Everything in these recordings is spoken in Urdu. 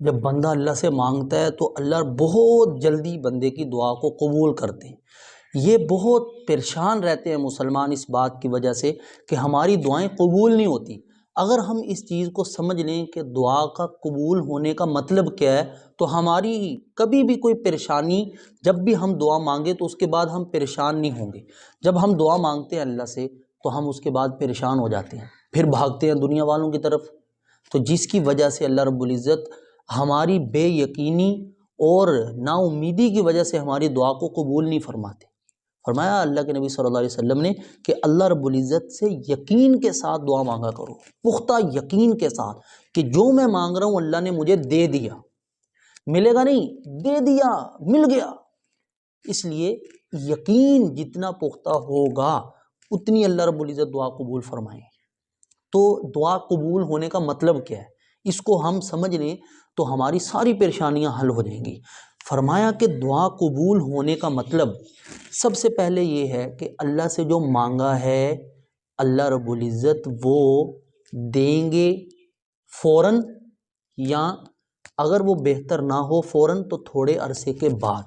جب بندہ اللہ سے مانگتا ہے تو اللہ بہت جلدی بندے کی دعا کو قبول کرتے ہیں۔ یہ بہت پریشان رہتے ہیں مسلمان اس بات کی وجہ سے کہ ہماری دعائیں قبول نہیں ہوتی۔ اگر ہم اس چیز کو سمجھ لیں کہ دعا کا قبول ہونے کا مطلب کیا ہے تو ہماری کبھی بھی کوئی پریشانی، جب بھی ہم دعا مانگے تو اس کے بعد ہم پریشان نہیں ہوں گے۔ جب ہم دعا مانگتے ہیں اللہ سے تو ہم اس کے بعد پریشان ہو جاتے ہیں، پھر بھاگتے ہیں دنیا والوں کی طرف، تو جس کی وجہ سے اللہ رب العزت ہماری بے یقینی اور نا امیدی کی وجہ سے ہماری دعا کو قبول نہیں فرماتے۔ فرمایا اللہ کے نبی صلی اللہ علیہ وسلم نے کہ اللہ رب العزت سے یقین کے ساتھ دعا مانگا کرو، پختہ یقین کے ساتھ کہ جو میں مانگ رہا ہوں اللہ نے مجھے دے دیا، ملے گا نہیں، دے دیا، مل گیا۔ اس لیے یقین جتنا پختہ ہوگا اتنی اللہ رب العزت دعا قبول فرمائیں۔ تو دعا قبول ہونے کا مطلب کیا ہے، اس کو ہم سمجھ لیں تو ہماری ساری پریشانیاں حل ہو جائیں گی۔ فرمایا کہ دعا قبول ہونے کا مطلب سب سے پہلے یہ ہے کہ اللہ سے جو مانگا ہے اللہ رب العزت وہ دیں گے فوراً، یا اگر وہ بہتر نہ ہو فوراً تو تھوڑے عرصے کے بعد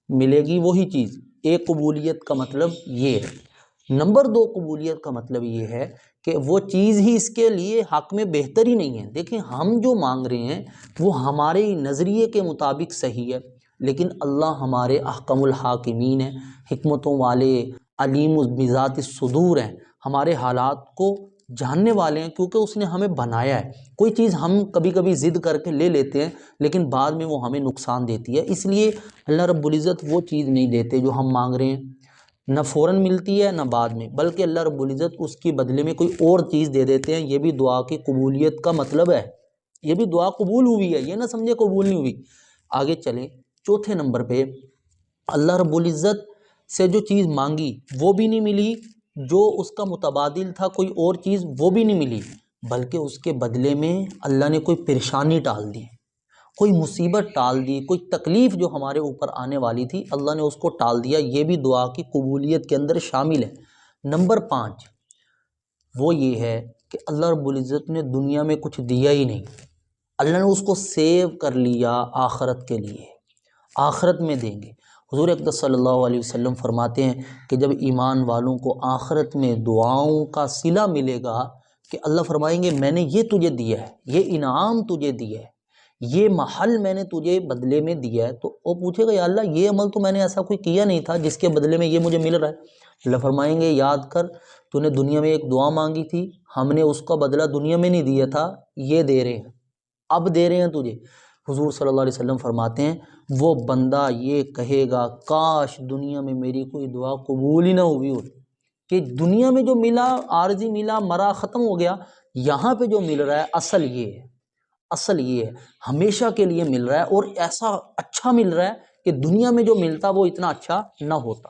ملے گی وہی چیز۔ ایک قبولیت کا مطلب یہ ہے۔ نمبر دو قبولیت کا مطلب یہ ہے کہ وہ چیز ہی اس کے لیے حق میں بہتر ہی نہیں ہے۔ دیکھیں ہم جو مانگ رہے ہیں وہ ہمارے نظریے کے مطابق صحیح ہے، لیکن اللہ ہمارے احکم الحاکمین ہیں، حکمتوں والے، علیم بذات الصدور ہیں، ہمارے حالات کو جاننے والے ہیں، کیونکہ اس نے ہمیں بنایا ہے۔ کوئی چیز ہم کبھی کبھی ضد کر کے لے لیتے ہیں لیکن بعد میں وہ ہمیں نقصان دیتی ہے، اس لیے اللہ رب العزت وہ چیز نہیں دیتے جو ہم مانگ رہے ہیں، نہ فوراً ملتی ہے نہ بعد میں، بلکہ اللہ رب العزت اس کے بدلے میں کوئی اور چیز دے دیتے ہیں۔ یہ بھی دعا کی قبولیت کا مطلب ہے، یہ بھی دعا قبول ہوئی ہے، یہ نہ سمجھے قبول نہیں ہوئی۔ آگے چلیں، چوتھے نمبر پہ اللہ رب العزت سے جو چیز مانگی وہ بھی نہیں ملی، جو اس کا متبادل تھا کوئی اور چیز وہ بھی نہیں ملی، بلکہ اس کے بدلے میں اللہ نے کوئی پریشانی ٹال دی، کوئی مصیبت ٹال دی، کوئی تکلیف جو ہمارے اوپر آنے والی تھی اللہ نے اس کو ٹال دیا۔ یہ بھی دعا کی قبولیت کے اندر شامل ہے۔ نمبر 5 وہ یہ ہے کہ اللہ رب العزت نے دنیا میں کچھ دیا ہی نہیں، اللہ نے اس کو سیو کر لیا آخرت کے لیے، آخرت میں دیں گے۔ حضور اقدس صلی اللہ علیہ وسلم فرماتے ہیں کہ جب ایمان والوں کو آخرت میں دعاؤں کا صلہ ملے گا کہ اللہ فرمائیں گے میں نے یہ تجھے دیا ہے، یہ انعام تجھے دیا ہے، یہ محل میں نے تجھے بدلے میں دیا ہے، تو وہ پوچھے گا یا اللہ یہ عمل تو میں نے ایسا کوئی کیا نہیں تھا جس کے بدلے میں یہ مجھے مل رہا ہے۔ اللہ فرمائیں گے یاد کر تو نے دنیا میں ایک دعا مانگی تھی، ہم نے اس کا بدلہ دنیا میں نہیں دیا تھا، یہ دے رہے ہیں، اب دے رہے ہیں تجھے۔ حضور صلی اللہ علیہ وسلم فرماتے ہیں وہ بندہ یہ کہے گا کاش دنیا میں میری کوئی دعا قبول ہی نہ ہوئی ہوتی، کہ دنیا میں جو ملا عارضی ملا، مرا، ختم ہو گیا، یہاں پہ جو مل رہا ہے اصل یہ ہے، اصل یہ ہے، ہمیشہ کے لیے مل رہا ہے، اور ایسا اچھا مل رہا ہے کہ دنیا میں جو ملتا وہ اتنا اچھا نہ ہوتا۔